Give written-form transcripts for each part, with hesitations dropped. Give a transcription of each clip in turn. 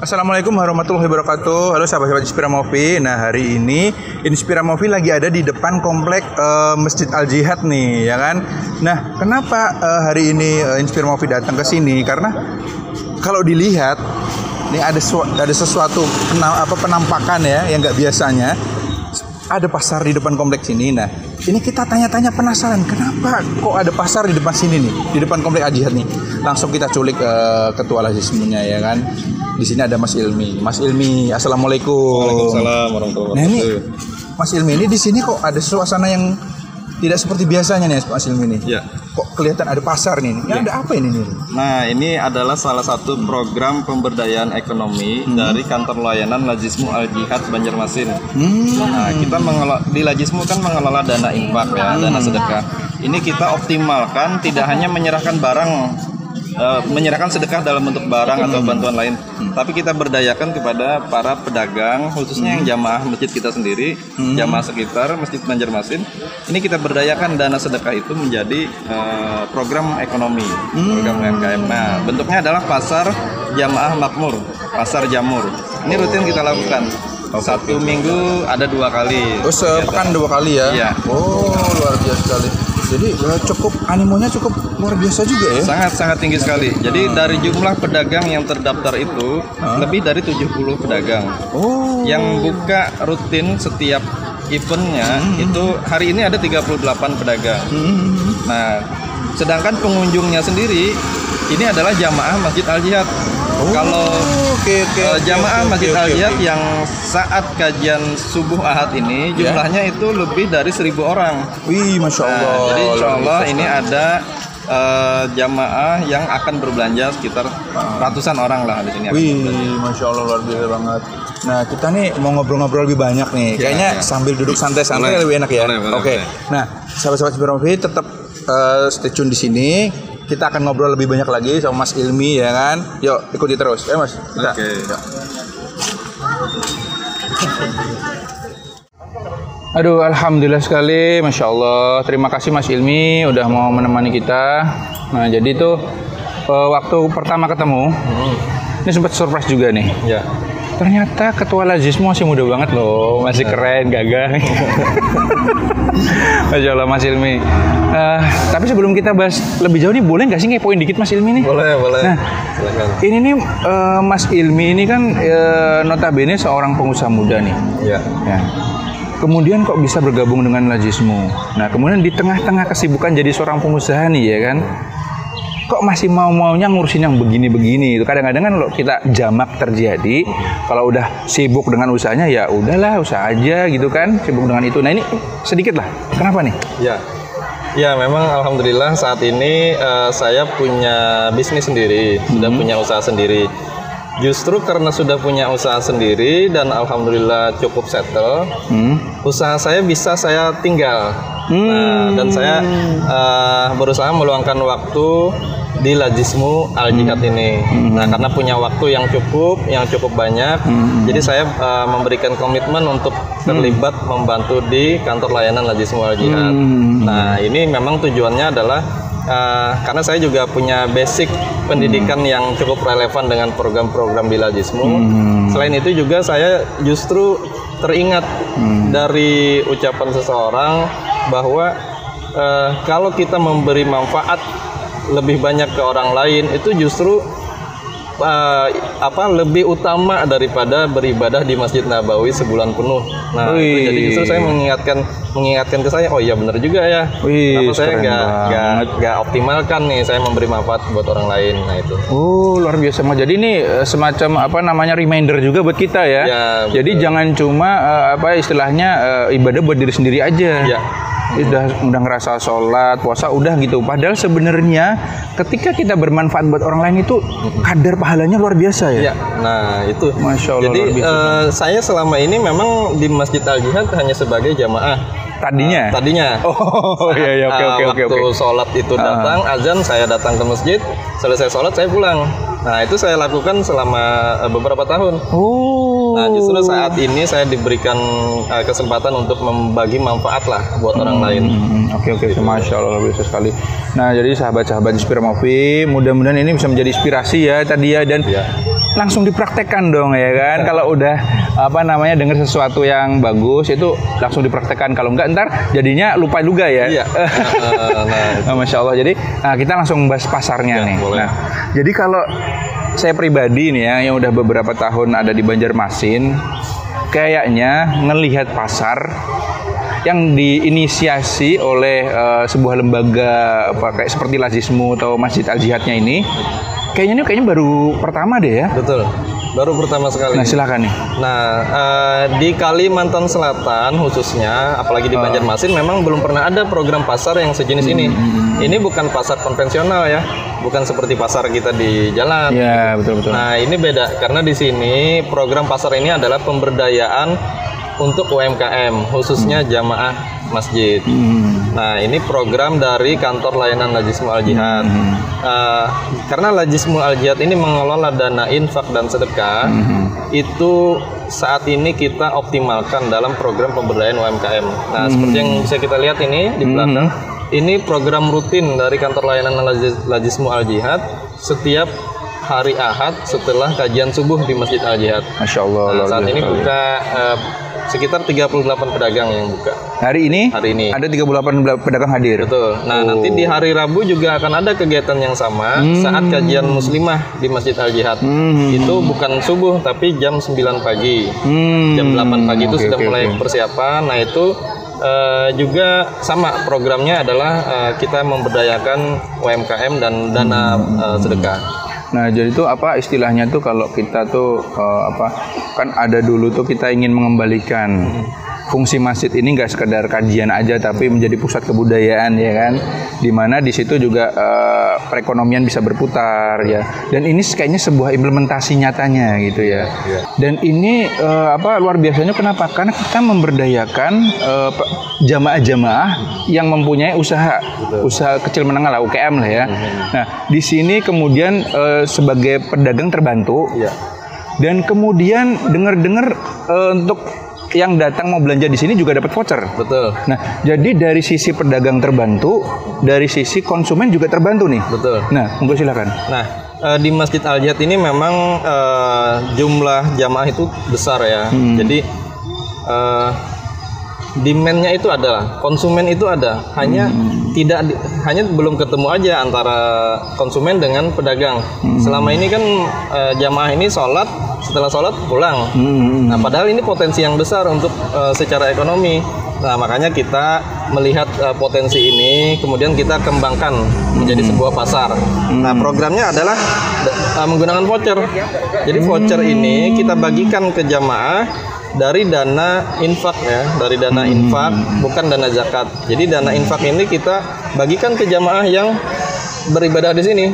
Assalamualaikum warahmatullahi wabarakatuh. Halo sahabat-sahabat Inspira Movie. Nah, hari ini Inspira Movie lagi ada di depan komplek Masjid Al Jihad nih, ya kan? Nah, kenapa hari ini Inspira Movie datang ke sini? Karena kalau dilihat ini ada sesuatu penampakan ya yang nggak biasanya. Ada pasar di depan kompleks sini. Nah, ini kita tanya-tanya penasaran, kenapa kok ada pasar di depan sini nih, di depan komplek Al Jihad nih. Langsung kita culik ketua Lazismunya, ya kan. Di sini ada Mas Ilmi. Mas Ilmi, assalamualaikum. Waalaikumsalam warahmatullahi wabarakatuh. Nah, ini Mas Ilmi ini di sini kok ada suasana yang tidak seperti biasanya nih, Mas Ilmi nih. Ya. Kok kelihatan ada pasar nih? Ini ada apa ini nih? Nah, ini adalah salah satu program pemberdayaan ekonomi dari kantor layanan Lazismu Al Jihad Banjarmasin. Nah, kita di Lazismu kan mengelola dana infak ya, dana sedekah. Ini kita optimalkan, tidak hanya menyerahkan barang, menyerahkan sedekah dalam bentuk barang atau bantuan lain, tapi kita berdayakan kepada para pedagang, khususnya yang jamaah masjid kita sendiri, jamaah sekitar Masjid Banjarmasin. Ini kita berdayakan dana sedekah itu menjadi program ekonomi, program UMKM. Nah, bentuknya adalah pasar jamaah makmur, pasar jamur. Ini rutin kita lakukan. Satu minggu ada 2 kali. Oh, sepekan 2 kali ya? Iya. Oh, luar biasa sekali. Jadi cukup animonya cukup luar biasa juga ya? Sangat tinggi sekali. Jadi dari jumlah pedagang yang terdaftar itu lebih dari 70 pedagang. Oh. Yang buka rutin setiap eventnya itu hari ini ada 38 pedagang. Nah, sedangkan pengunjungnya sendiri ini adalah jamaah Masjid Al Jihad. Kalau jamaah Masjid Al Jihad yang saat kajian subuh Ahad ini jumlahnya itu lebih dari 1.000 orang. Wih, masya Allah. Nah, jadi insya Allah ini ada jamaah yang akan berbelanja sekitar ratusan orang lah di sini. Wih, masya Allah, luar biasa banget. Nah, kita nih mau ngobrol-ngobrol lebih banyak nih. Kayaknya sambil duduk santai-santai lebih enak ya. Oke. Nah, sahabat-sahabat Inspira Movie tetap stay tune di sini. Kita akan ngobrol lebih banyak lagi sama Mas Ilmi, ya kan. Yuk, ikuti terus. Mas. Kita. Oke. Aduh, alhamdulillah sekali, masya Allah. Terima kasih Mas Ilmi udah mau menemani kita. Nah, jadi tuh waktu pertama ketemu, ini sempat surprise juga nih. Ya. Ternyata ketua Lazismu masih muda banget loh, masih keren, gagah. Masya Allah Mas Ilmi. Tapi sebelum kita bahas lebih jauh nih, boleh nggak sih ngepoin dikit Mas Ilmi nih? Boleh. Nah, silakan. Ini nih Mas Ilmi ini kan notabene seorang pengusaha muda nih. Ya. Kemudian kok bisa bergabung dengan Lazismu? Nah, kemudian di tengah-tengah kesibukan jadi seorang pengusaha nih, ya kan? Kok masih maunya ngurusin yang begini-begini? Itu kadang-kadang kan kita jamak terjadi. Kalau udah sibuk dengan usahanya, ya udahlah, usaha aja gitu kan, sibuk dengan itu. Nah, ini sedikit lah. Kenapa nih? Ya, memang alhamdulillah saat ini saya punya bisnis sendiri, sudah punya usaha sendiri. Justru karena sudah punya usaha sendiri dan alhamdulillah cukup settle, usaha saya bisa saya tinggal. Nah, dan saya berusaha meluangkan waktu di Lazismu Al Jihad ini. Nah, karena punya waktu yang cukup banyak, jadi saya memberikan komitmen untuk terlibat membantu di kantor layanan Lazismu Al Jihad. Nah, ini memang tujuannya adalah karena saya juga punya basic pendidikan yang cukup relevan dengan program-program di Lazismu. Selain itu juga saya justru teringat dari ucapan seseorang bahwa kalau kita memberi manfaat lebih banyak ke orang lain itu justru lebih utama daripada beribadah di Masjid Nabawi sebulan penuh. Nah, itu jadi justru saya mengingatkan ke saya, oh iya benar juga ya. Kenapa saya nggak optimalkan nih saya memberi manfaat buat orang lain. Nah, itu. Oh, luar biasa. Jadi ini semacam reminder juga buat kita ya. Jadi jangan cuma istilahnya ibadah buat diri sendiri aja. Ya. Udah ngerasa sholat, puasa, udah gitu. Padahal sebenarnya ketika kita bermanfaat buat orang lain itu kadar pahalanya luar biasa ya. Nah, itu. Masya Allah. Jadi saya selama ini memang di Masjid Al Jihad hanya sebagai jamaah. Tadinya. Oh iya, oke. Waktu sholat itu datang, azan saya datang ke masjid, selesai sholat saya pulang. Nah, itu saya lakukan selama beberapa tahun. Nah, justru saat ini saya diberikan kesempatan untuk membagi manfaat lah buat orang lain. Oke. Masya Allah, luar biasa sekali. Nah, jadi sahabat-sahabat Inspira Movie, mudah-mudahan ini bisa menjadi inspirasi ya tadi ya, dan langsung dipraktekkan dong ya kan. Kalau udah dengar sesuatu yang bagus itu langsung dipraktekkan. Kalau enggak ntar jadinya lupa juga ya. Iya. Masya Allah. Jadi kita langsung bahas pasarnya nih. Boleh. Nah, jadi kalau saya pribadi nih ya yang udah beberapa tahun ada di Banjarmasin, kayaknya ngelihat pasar yang diinisiasi oleh sebuah lembaga kayak seperti Lazismu atau Masjid Al-Jihadnya ini, kayaknya baru pertama deh ya. Betul, baru pertama sekali. Nah silakan nih. Nah di Kalimantan Selatan khususnya, apalagi di Banjarmasin, memang belum pernah ada program pasar yang sejenis ini. Ini bukan pasar konvensional ya, bukan seperti pasar kita di jalan. Iya betul. Nah ini beda karena di sini program pasar ini adalah pemberdayaan untuk UMKM, khususnya jamaah masjid. Nah, ini program dari kantor layanan Lazismu Al-Jihad. Karena Lazismu Al-Jihad ini mengelola dana infak dan sedekah, itu saat ini kita optimalkan dalam program pemberdayaan UMKM. Nah, seperti yang bisa kita lihat ini di belakang, ini program rutin dari kantor layanan Lazismu Al-Jihad setiap hari Ahad setelah kajian subuh di Masjid Al-Jihad. Masya Allah. Nah, saat ini buka sekitar 38 pedagang yang buka. Hari ini ada 38 pedagang hadir. Betul. Nah, nanti di hari Rabu juga akan ada kegiatan yang sama saat kajian muslimah di Masjid Al-Jihad. Itu bukan subuh tapi jam 9 pagi. Jam 8 pagi itu sudah mulai persiapan. Nah, itu juga sama programnya adalah kita memberdayakan UMKM dan dana sedekah. Nah, jadi itu apa istilahnya tuh kalau kita tuh kan ada dulu tuh kita ingin mengembalikan fungsi masjid ini nggak sekedar kajian aja tapi menjadi pusat kebudayaan ya kan, dimana di situ juga perekonomian bisa berputar ya, dan ini kayaknya sebuah implementasi nyatanya gitu ya. Dan ini luar biasanya kenapa? Karena kita memberdayakan jamaah-jamaah yang mempunyai usaha kecil menengah lah, UKM lah ya. Nah di sini kemudian sebagai pedagang terbantu dan kemudian dengar untuk yang datang mau belanja di sini juga dapat voucher. Betul. Nah, jadi dari sisi pedagang terbantu, dari sisi konsumen juga terbantu nih. Betul. Nah, monggo silakan. Nah, di Masjid Al-Jihad ini memang jumlah jamaah itu besar ya. Jadi demand-nya itu ada, konsumen itu ada. Hanya hanya belum ketemu aja antara konsumen dengan pedagang. Selama ini kan jamaah ini sholat, setelah sholat pulang. Nah, padahal ini potensi yang besar untuk secara ekonomi. Nah, makanya kita melihat potensi ini, kemudian kita kembangkan menjadi sebuah pasar. Nah, programnya adalah menggunakan voucher. Jadi voucher ini kita bagikan ke jamaah dari dana infak ya, dari dana infak, bukan dana zakat. Jadi dana infak ini kita bagikan ke jamaah yang beribadah di sini,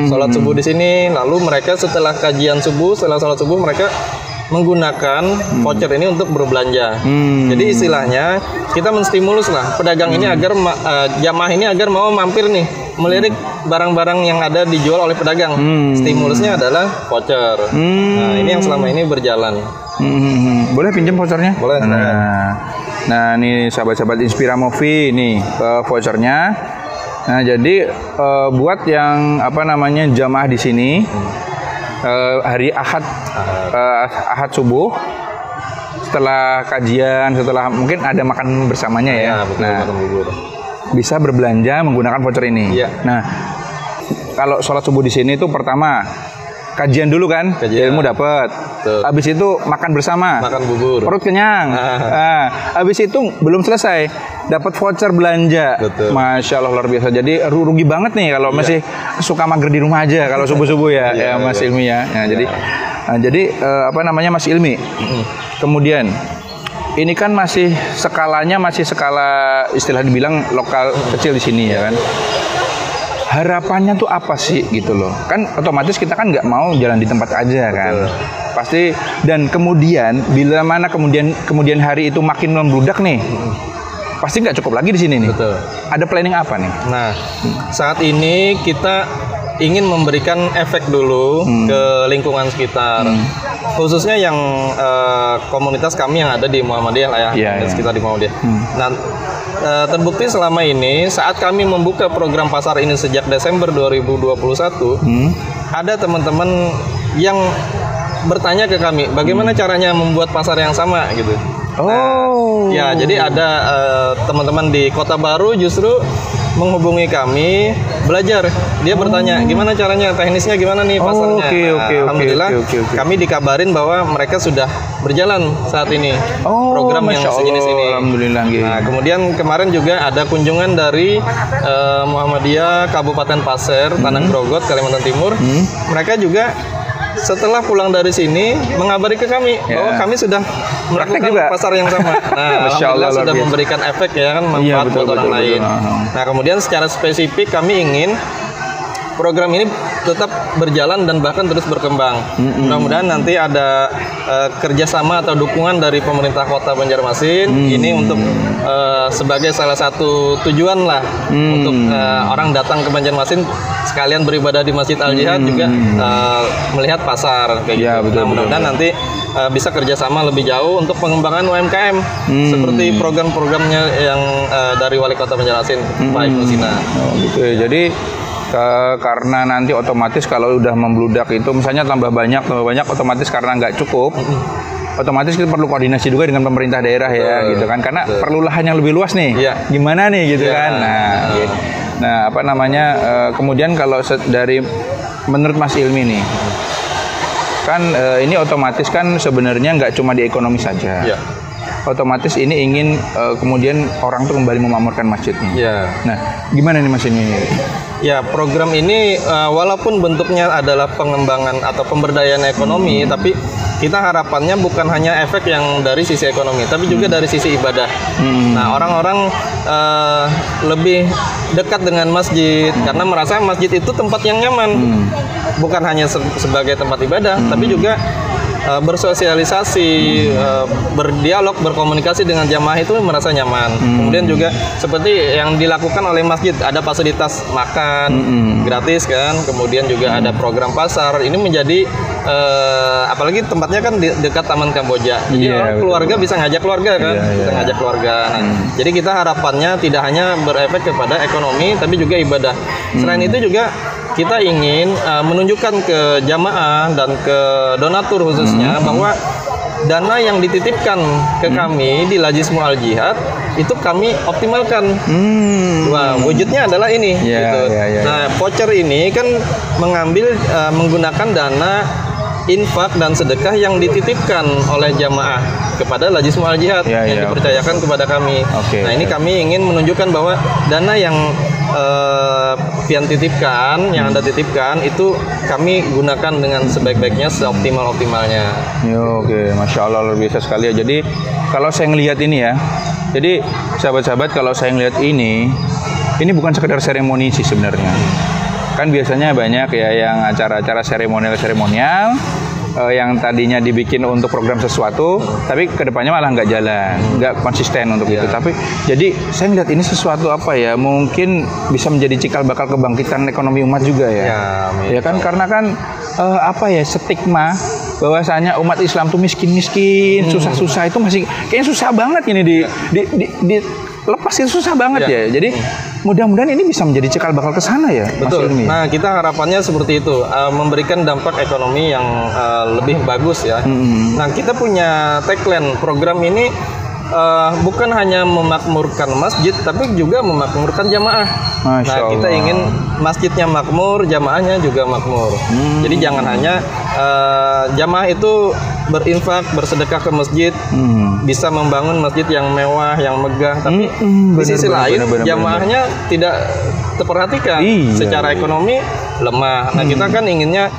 sholat subuh di sini. Lalu mereka setelah kajian subuh, setelah sholat subuh mereka menggunakan voucher ini untuk berbelanja. Jadi istilahnya kita menstimulus lah pedagang ini agar jamaah ini agar mau mampir nih, melirik barang-barang yang ada dijual oleh pedagang. Stimulusnya adalah voucher. Nah, ini yang selama ini berjalan. Boleh pinjam vouchernya? Boleh. Nah, nih sahabat-sahabat Inspira Movie nih vouchernya. Nah, jadi buat yang jamaah di sini hari Ahad subuh setelah kajian, setelah mungkin ada makan bersamanya ya. Betul, nah, makan bubur. Bisa berbelanja menggunakan voucher ini. Iya. Nah, kalau sholat subuh di sini itu pertama kajian dulu kan, ilmu dapat. Habis itu makan bersama, makan bubur, perut kenyang. Habis itu belum selesai, dapat voucher belanja. Betul. Masya Allah luar biasa. Jadi rugi banget nih kalau masih suka mager di rumah aja kalau subuh ya, ya Mas Ilmi ya. Nah, jadi Mas Ilmi. Kemudian ini kan masih skalanya skala istilah dibilang lokal kecil di sini ya kan. Harapannya tuh apa sih gitu loh, kan otomatis kita kan nggak mau jalan di tempat aja kan. Pasti, dan kemudian bila mana kemudian hari itu makin membludak nih, pasti nggak cukup lagi di sini nih. Betul. Ada planning apa nih? Nah, saat ini kita ingin memberikan efek dulu ke lingkungan sekitar, khususnya yang komunitas kami yang ada di Muhammadiyah lah ya, sekitar di Muhammadiyah. Nah, terbukti selama ini saat kami membuka program pasar ini sejak Desember 2021, ada teman-teman yang bertanya ke kami, bagaimana caranya membuat pasar yang sama gitu. Ya, jadi ada teman-teman di Kota Baru justru menghubungi kami, belajar. Dia bertanya, gimana caranya, teknisnya gimana nih pasarnya. Alhamdulillah, kami dikabarin bahwa mereka sudah berjalan saat ini program yang sejenis ini. Alhamdulillah. Nah, kemudian kemarin juga ada kunjungan dari Muhammadiyah Kabupaten Pasir, Tanah Grogot, Kalimantan Timur. Mereka juga setelah pulang dari sini mengabari ke kami bahwa kami sudah melakukan pasar yang sama. Nah, alhamdulillah sudah memberikan efek ya kan, manfaat buat orang lain. Nah, kemudian secara spesifik kami ingin program ini tetap berjalan dan bahkan terus berkembang. Mudah-mudahan nanti ada kerjasama atau dukungan dari pemerintah Kota Banjarmasin ini untuk sebagai salah satu tujuan lah untuk orang datang ke Banjarmasin sekalian beribadah di Masjid Al-Jihad juga melihat pasar kayak gitu. Nah, mudah-mudahan nanti bisa kerjasama lebih jauh untuk pengembangan UMKM seperti program-programnya yang dari Wali Kota Banjarmasin Pak Ibnu Sina. Gitu ya. Jadi karena nanti otomatis kalau udah membludak itu misalnya tambah banyak otomatis karena nggak cukup, otomatis kita perlu koordinasi juga dengan pemerintah daerah ya gitu kan, karena perlu lahan yang lebih luas nih. Gimana nih gitu kan. Nah apa namanya kemudian kalau dari menurut Mas Ilmi nih kan ini otomatis kan sebenarnya nggak cuma di ekonomi saja. Otomatis ini ingin kemudian orang tuh kembali memakmurkan masjidnya. Nah, gimana nih Mas ini? Ya, program ini walaupun bentuknya adalah pengembangan atau pemberdayaan ekonomi, tapi kita harapannya bukan hanya efek yang dari sisi ekonomi, tapi juga dari sisi ibadah. Nah, orang-orang lebih dekat dengan masjid karena merasa masjid itu tempat yang nyaman, bukan hanya sebagai tempat ibadah, tapi juga bersosialisasi, berdialog, berkomunikasi dengan jamaah itu merasa nyaman. Kemudian juga seperti yang dilakukan oleh masjid, ada fasilitas makan gratis kan, kemudian juga ada program pasar. Ini menjadi apalagi tempatnya kan dekat Taman Kamboja. Jadi keluarga bisa ngajak keluarga kan, bisa ngajak keluarga. Nah, jadi kita harapannya tidak hanya berefek kepada ekonomi, tapi juga ibadah. Selain itu juga kita ingin menunjukkan ke jamaah dan ke donatur khususnya bahwa dana yang dititipkan ke kami di Lajismu Al-Jihad itu kami optimalkan. Wah, wujudnya adalah ini. Nah, voucher ini kan menggunakan dana infak dan sedekah yang dititipkan oleh jamaah kepada Lajismu Al-Jihad yang dipercayakan kepada kami. Nah, ini kami ingin menunjukkan bahwa dana yang pian titipkan, yang Anda titipkan itu kami gunakan dengan sebaik-baiknya, seoptimal-optimalnya. Masya Allah, luar biasa sekali ya. Jadi kalau saya ngelihat ini ya, jadi sahabat-sahabat kalau saya ngelihat ini bukan sekedar seremoni sih sebenarnya. Kan biasanya banyak ya yang acara-acara seremonial yang tadinya dibikin untuk program sesuatu, tapi kedepannya malah nggak jalan, nggak konsisten untuk itu. Tapi jadi saya melihat ini sesuatu apa ya, mungkin bisa menjadi cikal bakal kebangkitan ekonomi umat juga ya. Ya kan, karena kan apa ya, stigma bahwasanya umat Islam tuh miskin-miskin, susah-susah itu masih kayaknya susah banget ini di lepas itu susah banget ya. Jadi mudah-mudahan ini bisa menjadi cikal bakal ke sana ya. Betul. Nah, kita harapannya seperti itu, memberikan dampak ekonomi yang lebih bagus ya. Nah, kita punya tagline program ini bukan hanya memakmurkan masjid, tapi juga memakmurkan jamaah. Nah, kita ingin masjidnya makmur, jamaahnya juga makmur. Jadi jangan hanya jamaah itu berinfak, bersedekah ke masjid, bisa membangun masjid yang mewah, yang megah, tapi di sisi lain jamaahnya tidak terperhatikan, secara ekonomi lemah. Nah, kita kan inginnya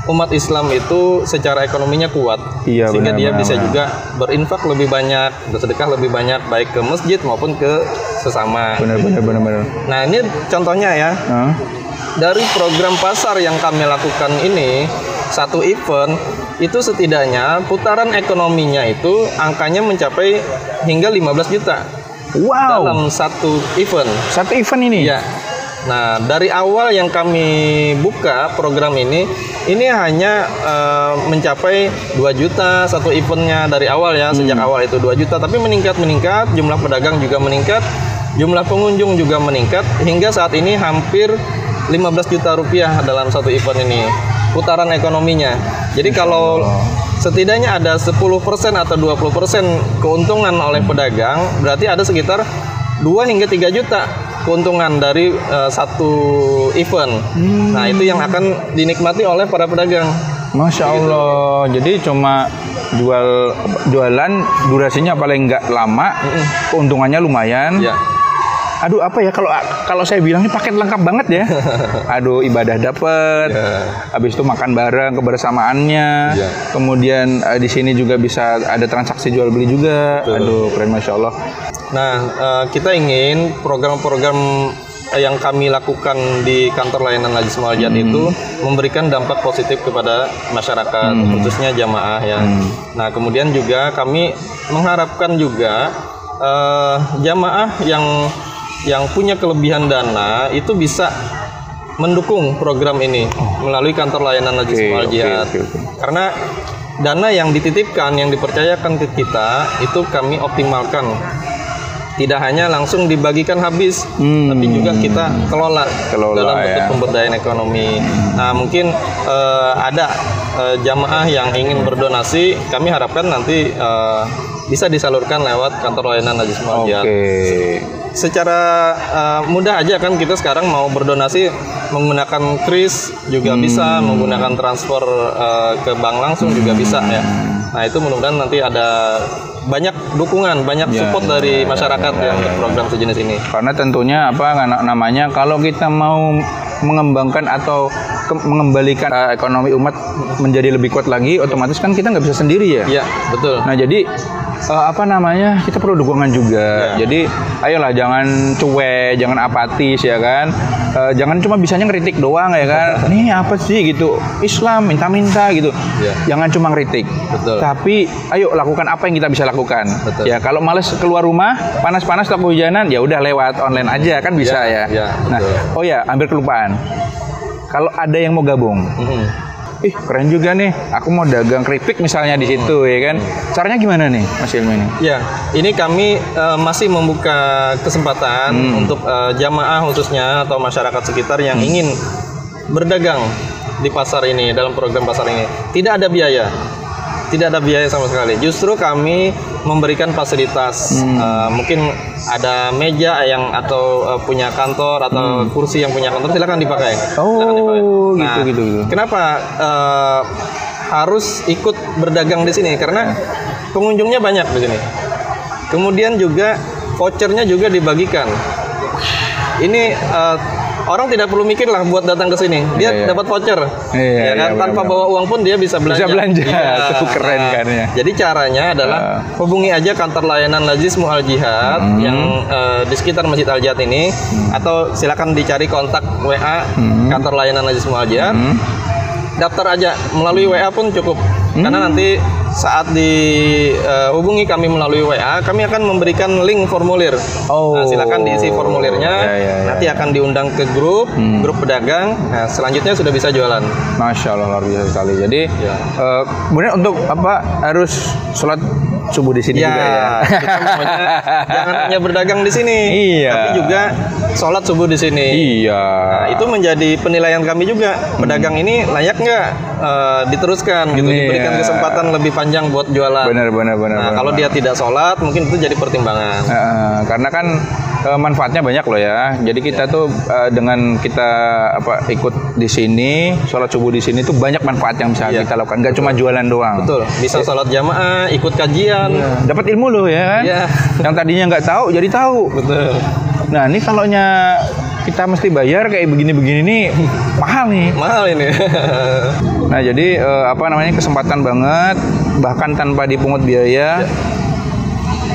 umat Islam itu secara ekonominya kuat, sehingga dia bisa juga berinfak lebih banyak, bersedekah lebih banyak, baik ke masjid maupun ke sesama. Benar. Nah, ini contohnya ya. Dari program pasar yang kami lakukan ini, satu event itu setidaknya putaran ekonominya itu angkanya mencapai hingga 15 juta. Dalam satu event. Satu event ini? Ya. Nah, dari awal yang kami buka program ini hanya mencapai 2 juta satu eventnya dari awal ya, sejak awal itu 2 juta, tapi meningkat, jumlah pedagang juga meningkat, jumlah pengunjung juga meningkat, hingga saat ini hampir 15 juta rupiah dalam satu event ini. putaran ekonominya. Jadi kalau setidaknya ada 10% atau 20% keuntungan oleh pedagang, berarti ada sekitar 2 hingga 3 juta keuntungan dari satu event. Nah, itu yang akan dinikmati oleh para pedagang. Masya Allah. Jadi cuma jualan durasinya paling nggak lama, keuntungannya lumayan. Ya. Aduh, apa ya, kalau saya bilang ini paket lengkap banget ya. Aduh, ibadah dapet, habis itu makan bareng kebersamaannya, kemudian di sini juga bisa ada transaksi jual beli juga. Aduh, keren, Masya Allah. Nah, kita ingin program-program yang kami lakukan di kantor layanan Najis Mu'aljiyat itu memberikan dampak positif kepada masyarakat, khususnya jamaah ya. Nah, kemudian juga kami mengharapkan juga jamaah yang punya kelebihan dana itu bisa mendukung program ini melalui kantor layanan Najis Mu'aljiyat. Karena dana yang dititipkan, yang dipercayakan ke kita itu kami optimalkan. Tidak hanya langsung dibagikan habis, tapi juga kita kelola dalam bentuk pemberdayaan ekonomi. Nah, mungkin ada jamaah yang ingin berdonasi, kami harapkan nanti bisa disalurkan lewat kantor layanan Najis Mu'aljiyat. Secara mudah aja kan, kita sekarang mau berdonasi menggunakan kris juga bisa, menggunakan transfer ke bank langsung juga bisa ya. Nah, itu mudah-mudahan nanti ada banyak dukungan, banyak support dari masyarakat yang program sejenis ini. Karena tentunya namanya kalau kita mau mengembangkan atau mengembalikan ekonomi umat menjadi lebih kuat lagi, otomatis kan kita nggak bisa sendiri ya. Iya, betul. Nah, jadi kita perlu dukungan juga. Jadi ayolah, jangan cuek, jangan apatis ya kan. Jangan cuma bisanya ngeritik doang ya kan. Nih apa sih gitu, Islam minta-minta gitu. Jangan cuma ngeritik. Betul. Tapi ayo lakukan apa yang kita bisa lakukan. Betul. Ya, kalau males keluar rumah, panas-panas atau kehujanan, ya udah lewat online aja kan bisa ya. Nah, hampir kelupaan. Kalau ada yang mau gabung. Keren juga nih, aku mau dagang keripik misalnya di situ ya kan. Caranya gimana nih, Mas Ilmi ini? Ya, ini kami masih membuka kesempatan untuk jamaah khususnya atau masyarakat sekitar yang ingin berdagang di pasar ini, dalam program pasar ini. Tidak ada biaya. Tidak ada biaya sama sekali. Justru kami memberikan fasilitas, mungkin ada meja atau punya kantor atau kursi yang punya kantor, silakan dipakai. Gitu. Kenapa harus ikut berdagang di sini? Karena pengunjungnya banyak di sini. Kemudian juga vouchernya juga dibagikan. Ini orang tidak perlu mikir lah buat datang ke sini. Dia dapat voucher. Tanpa bawa uang pun dia bisa belanja. Itu keren kan ya. Jadi caranya adalah hubungi aja kantor layanan Najis Mu'aljiyat yang di sekitar Masjid Al-Jihad ini, atau silakan dicari kontak WA kantor layanan Najis Mu'aljiyat. Daftar aja melalui WA pun cukup. Karena nanti saat dihubungi kami melalui WA, kami akan memberikan link formulir. Nah, silakan diisi formulirnya. Nanti akan diundang ke grup pedagang. Nah, selanjutnya sudah bisa jualan. Masya Allah, luar biasa sekali. Jadi kemudian untuk harus sholat subuh di sini juga ya. Jangan hanya berdagang di sini, tapi juga sholat subuh di sini. Nah, itu menjadi penilaian kami juga. Pedagang ini layak nggak diteruskan gitu, diberikan kesempatan lebih panjang buat jualan. Benar. Nah, kalau dia tidak sholat, mungkin itu jadi pertimbangan. Karena kan manfaatnya banyak loh ya. Jadi kita tuh dengan kita ikut di sini, sholat subuh di sini tuh banyak manfaat yang bisa kita lakukan. Nggak cuma jualan doang. Betul. Bisa sholat jamaah, ikut kajian, dapat ilmu loh ya kan. Yang tadinya nggak tahu jadi tahu. Betul. Nah, ini kalau kita mesti bayar kayak begini-begini nih mahal nih. Mahal ini. Nah, jadi kesempatan banget, bahkan tanpa dipungut biaya.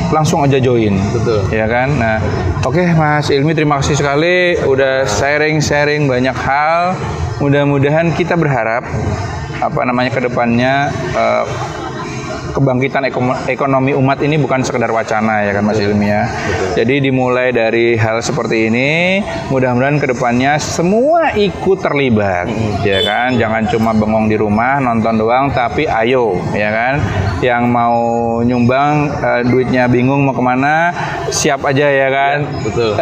Langsung aja join. Betul. Ya kan? Nah, oke, Mas Ilmi, terima kasih sekali udah sharing banyak hal. Mudah-mudahan kita berharap ke depannya kebangkitan ekonomi umat ini bukan sekedar wacana ya kan Mas Ilmi ya. Jadi dimulai dari hal seperti ini, mudah-mudahan kedepannya semua ikut terlibat, ya kan. Jangan cuma bengong di rumah nonton doang, tapi ayo, ya kan. Yang mau nyumbang duitnya bingung mau kemana, siap aja ya kan. Ya, betul.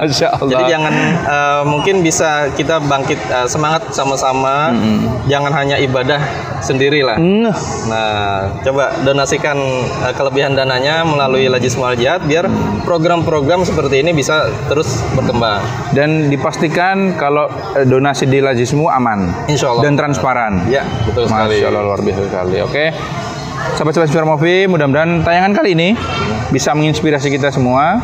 Masya Allah. Jadi jangan mungkin bisa kita bangkit semangat sama-sama, jangan hanya ibadah sendirilah. Nah, coba donasikan kelebihan dananya melalui Lajis Mual Jihad biar program-program seperti ini bisa terus berkembang. Dan dipastikan kalau donasi di Lajismu aman, Insya Allah, dan transparan. Ya, betul sekali. Masya Allah, luar biasa sekali. Oke, sahabat-sahabat Inspira Movie, mudah-mudahan tayangan kali ini bisa menginspirasi kita semua.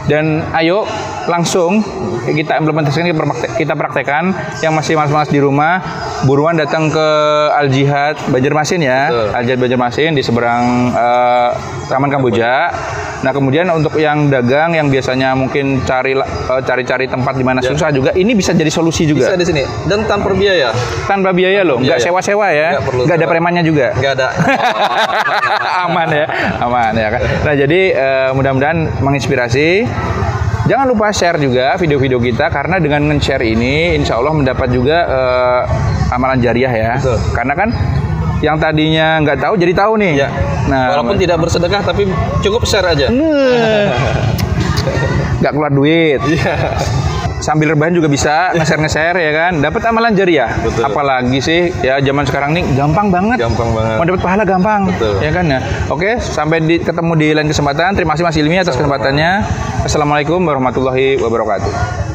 Dan ayo langsung kita implementasikan, kita praktekkan. Yang masih malas-malas di rumah, buruan datang ke Al Jihad Banjarmasin ya. Betul. Al Jihad Banjarmasin di seberang Taman Kamboja. Nah, kemudian untuk yang dagang yang biasanya mungkin cari-cari tempat di mana susah juga, ini bisa jadi solusi juga. Bisa di sini dan tanpa biaya. Tanpa biaya loh, nggak sewa-sewa ya. Nggak ada premannya juga. Nggak ada. Aman ya, aman ya kan. Nah, jadi mudah-mudahan menginspirasi. Jangan lupa share juga video-video kita, karena dengan nge-share ini insya Allah mendapat juga amalan jariah ya. Betul. Karena kan yang tadinya nggak tahu jadi tahu nih. Ya. Nah, walaupun tidak bersedekah tapi cukup share aja. Nggak keluar duit. Sambil rebahan juga bisa nge-share ya kan, dapat amalan jariah. Betul. Apalagi sih ya zaman sekarang nih gampang banget. Gampang banget. Mau dapat pahala gampang. Betul. Ya kan ya. Oke, sampai ketemu di lain kesempatan. Terima kasih Mas Ilmi atas kesempatannya. Assalamualaikum warahmatullahi wabarakatuh.